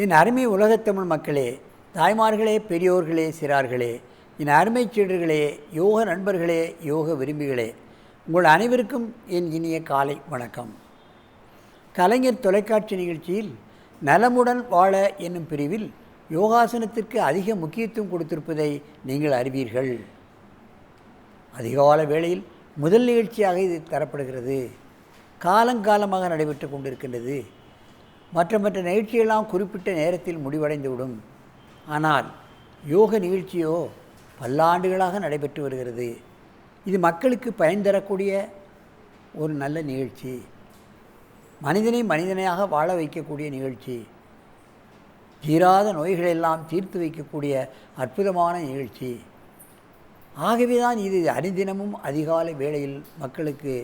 என் அருமை உலகத்தமிழ் மக்களே, தாய்மார்களே, பெரியோர்களே, சிறார்களே, என் அருமை சீடர்களே, யோக நண்பர்களே, யோக விரும்பிகளே, உங்கள் அனைவருக்கும் என் இனிய காலை வணக்கம். கலைஞர் தொலைக்காட்சி நிகழ்ச்சியில் நலமுடன் வாழ என்னும் பிரிவில் யோகாசனத்திற்கு அதிக முக்கியத்துவம் கொடுத்திருப்பதை நீங்கள் அறிவீர்கள். அதிகால வேளையில் முதல் நிகழ்ச்சியாக இது தரப்படுகிறது. காலங்காலமாக நடைபெற்று கொண்டிருக்கின்றது. மற்ற நிகழ்ச்சியெல்லாம் குறிப்பிட்ட நேரத்தில் முடிவடைந்துவிடும். ஆனால் யோக நிகழ்ச்சியோ பல்லாண்டுகளாக நடைபெற்று வருகிறது. இது மக்களுக்கு பயன் தரக்கூடிய ஒரு நல்ல நிகழ்ச்சி. மனிதனை மனிதனையாக வாழ வைக்கக்கூடிய நிகழ்ச்சி. தீராத நோய்களெல்லாம் தீர்த்து வைக்கக்கூடிய அற்புதமான நிகழ்ச்சி. ஆகவே தான் இது அனுதினமும் அதிகாலை வேளையில் மக்களுக்கு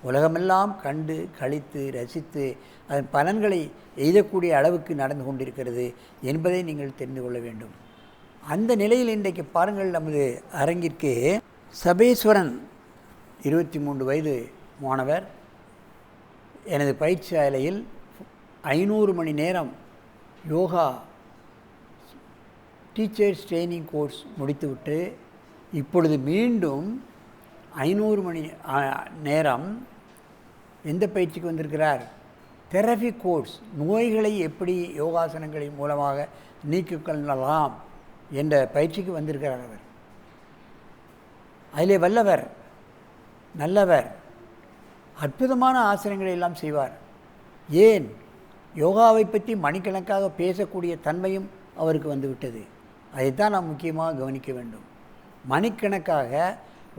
உலகமெல்லாம் கண்டு களித்து ரசித்து அதன் பலன்களை எய்தக்கூடிய அளவுக்கு நடந்து கொண்டிருக்கிறது என்பதை நீங்கள் தெரிந்து கொள்ள வேண்டும். அந்த நிலையில் இன்றைக்கு பாருங்கள், நமது அரங்கிற்கு சபேஸ்வரன் 23 வயது மாணவர் எனது பயிற்சி சாலையில் 500 மணி நேரம் யோகா டீச்சர்ஸ் ட்ரைனிங் கோர்ஸ் முடித்துவிட்டு இப்பொழுது மீண்டும் 500 மணி நேரம் எந்த பயிற்சிக்கு வந்திருக்கிறார்? தெரபி கோர்ஸ், நோய்களை எப்படி யோகாசனங்களின் மூலமாக நீக்கிக்கொள்ளலாம் என்ற பயிற்சிக்கு வந்திருக்கிறார். அவர் அதிலே வல்லவர், நல்லவர், அற்புதமான ஆசனங்களை எல்லாம் செய்வார். ஏன்? யோகாவை பற்றி மணிக்கணக்காக பேசக்கூடிய தன்மையும் அவருக்கு வந்துவிட்டது. அதைத்தான் நாம் முக்கியமாக கவனிக்க வேண்டும். மணிக்கணக்காக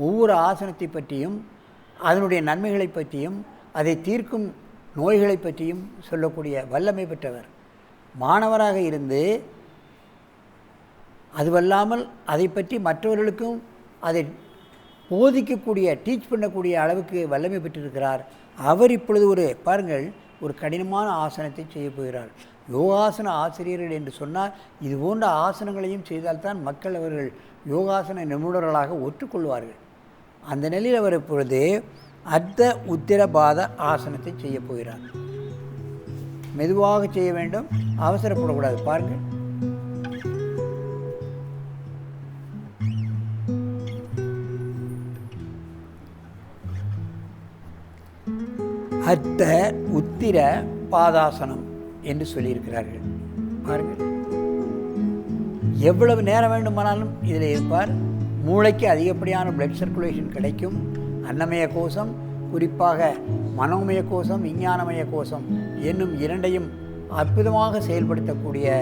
ஒவ்வொரு ஆசனத்தை பற்றியும் அதனுடைய நன்மைகளை பற்றியும் அதை தீர்க்கும் நோய்களை பற்றியும் சொல்லக்கூடிய வல்லமை பெற்றவர். மாணவராக இருந்து அதுவல்லாமல் அதை பற்றி மற்றவர்களுக்கும் அதை போதிக்கக்கூடிய டீச் பண்ணக்கூடிய அளவுக்கு வல்லமை பெற்றிருக்கிறார். அவர் இப்பொழுது ஒரு கடினமான ஆசனத்தை செய்ய போகிறார். யோகாசன ஆசிரியர்கள் என்று சொன்னால் இது போன்ற ஆசனங்களையும் செய்தால்தான் மக்கள் அவர்கள் யோகாசன நிபுணர்களாக ஒற்றுக்கொள்வார்கள். அந்த நிலையில் அவர் இப்பொழுது அர்த்த உத்திரபாத ஆசனத்தை செய்ய போகிறார். மெதுவாக செய்ய வேண்டும், அவசரப்படக்கூடாது. பாருங்கள், அர்த்த உத்திர பாதாசனம் என்று சொல்லியிருக்கிறார்கள். பாருங்கள், எவ்வளவு நேரம் வேண்டுமானாலும் இதில் இருப்பார். மூளைக்கு அதிகப்படியான பிளட் சர்க்குலேஷன் கிடைக்கும். அன்னமய கோஷம், குறிப்பாக மனோமய கோஷம், விஞ்ஞானமய கோஷம் என்னும் இரண்டையும் அற்புதமாக செயல்படுத்தக்கூடிய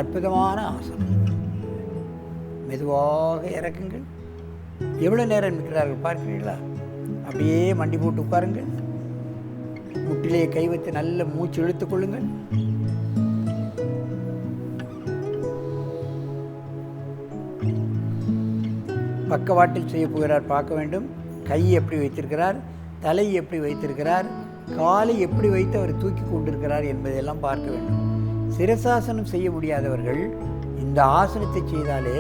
அற்புதமான ஆசனம். மெதுவாக இறக்குங்கள். எவ்வளோ நேரம் இருக்கிறார்கள் பார்க்கிறீர்களா? அப்படியே மண்டி போட்டு உட்காருங்கள். முட்டிலேயே கை வைத்து நல்ல மூச்சு இழுத்துக் கொள்ளுங்கள். பக்கவாட்டில் செய்ய போகிறார், பார்க்க வேண்டும். கை எப்படி வைத்திருக்கிறார், தலை எப்படி வைத்திருக்கிறார், காலை எப்படி வைத்து அவர் தூக்கி கொண்டிருக்கிறார் என்பதையெல்லாம் பார்க்க வேண்டும். சிரசாசனம் செய்ய முடியாதவர்கள் இந்த ஆசனத்தை செய்தாலே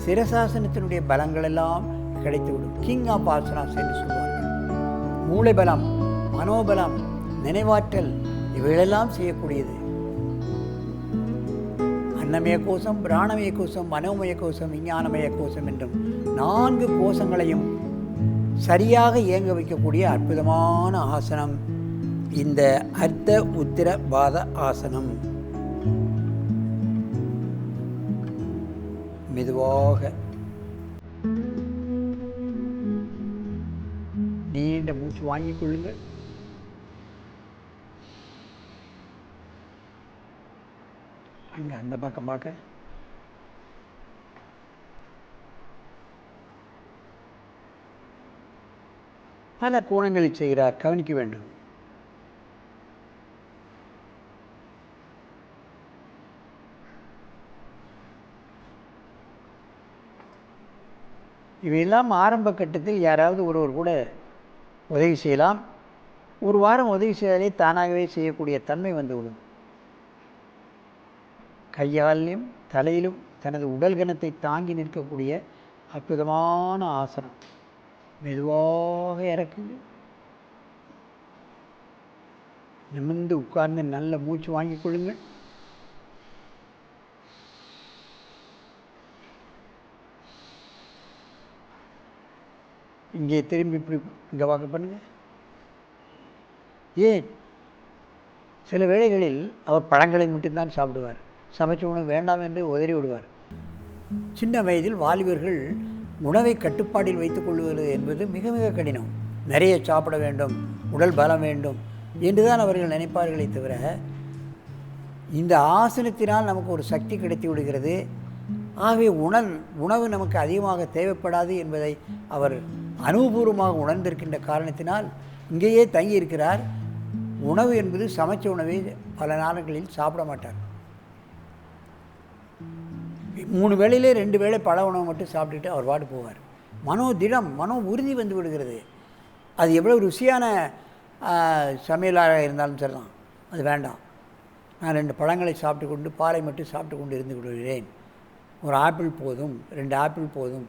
சிரசாசனத்தினுடைய பலங்கள் எல்லாம் கிடைத்துவிடும். கிங் ஆஃப் ஆசனாஸ் என்று சொல்வார்கள். மூளை பலம், மனோபலம், நினைவாற்றல் இவைகளெல்லாம் செய்யக்கூடியது. அன்னமய கோஷம், பிராணமய கோஷம், மனோமய கோஷம், விஞ்ஞானமய கோஷம் என்றும் 4 கோஷங்களையும் சரியாக இயங்க வைக்கக்கூடிய அற்புதமான ஆசனம் இந்த அர்த்த உத்திர பாத ஆசனம். மெதுவாக நீண்ட மூச்சு வாங்கிக் கொள்ளுங்கள். அங்கே அந்த பக்கம் பார்க்க பல கோணங்களில் செய்கிறார், கவனிக்க வேண்டும். இவையெல்லாம் ஆரம்ப கட்டத்தில் யாராவது ஒருவர் கூட உதவி செய்யலாம். ஒரு வாரம் உதவி செய்தாலே தானாகவே செய்யக்கூடிய தன்மை வந்துவிடும். கையாலையும் தலையிலும் தனது உடல் கனத்தை தாங்கி நிற்கக்கூடிய அற்புதமான ஆசனம். மெதுவாக இறக்குங்க. நிமிர்ந்து உட்கார்ந்து நல்ல மூச்சு வாங்கிக் கொள்ளுங்கள். இங்கே திரும்பி இப்படி இங்கே வாங்க பண்ணுங்க. ஏன் சில வேளைகளில் அவர் பழங்களை மட்டும்தான் சாப்பிடுவார். சமைச்ச உணவு வேண்டாம் என்று உதறி விடுவார். சின்ன வயதில் வாலிபர்கள் உணவை கட்டுப்பாட்டில் வைத்துக் கொள்வது என்பது மிக மிக கடினம். நிறைய சாப்பிட வேண்டும், உடல் பலம் வேண்டும் என்று தான் அவர்கள் நினைப்பார்களே தவிர, இந்த ஆசனத்தினால் நமக்கு ஒரு சக்தி கிடைத்து விடுகிறது. ஆகவே உணவு நமக்கு அதிகமாக தேவைப்படாது என்பதை அவர் அனுபவபூர்வமாக உணர்ந்திருக்கின்ற காரணத்தினால் இங்கேயே தங்கியிருக்கிறார். உணவு என்பது சமைச்ச உணவை பல நாட்களில் சாப்பிட மாட்டார். 3 வேளையிலே 2 வேளை பழ உணவு மட்டும் சாப்பிட்டுட்டு அவர் பாட்டு போவார். மனோ உறுதி வந்து விடுகிறது. அது எவ்வளோ ருசியான சமையலாக இருந்தாலும் சரிதான், அது வேண்டாம், நான் 2 பழங்களை சாப்பிட்டு கொண்டு பாலை மட்டும் சாப்பிட்டு கொண்டு இருந்து விடுகிறேன், ஒரு ஆப்பிள் போதும், 2 ஆப்பிள் போதும்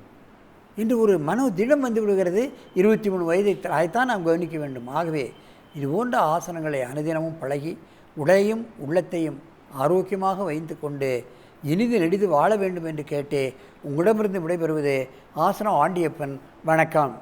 என்று ஒரு திடம் வந்து விடுகிறது. 23 வயதை அதைத்தான் நாம் கவனிக்க வேண்டும். ஆகவே இது போன்ற ஆசனங்களை அனுதினமும் பழகி உடலையும் உள்ளத்தையும் ஆரோக்கியமாக வைத்து கொண்டு இனிது நெடிது வாழ வேண்டும் என்று கேட்டு உங்களிடமிருந்து விடைபெறுவது ஆசனம் ஆண்டியப்பன். வணக்கம்.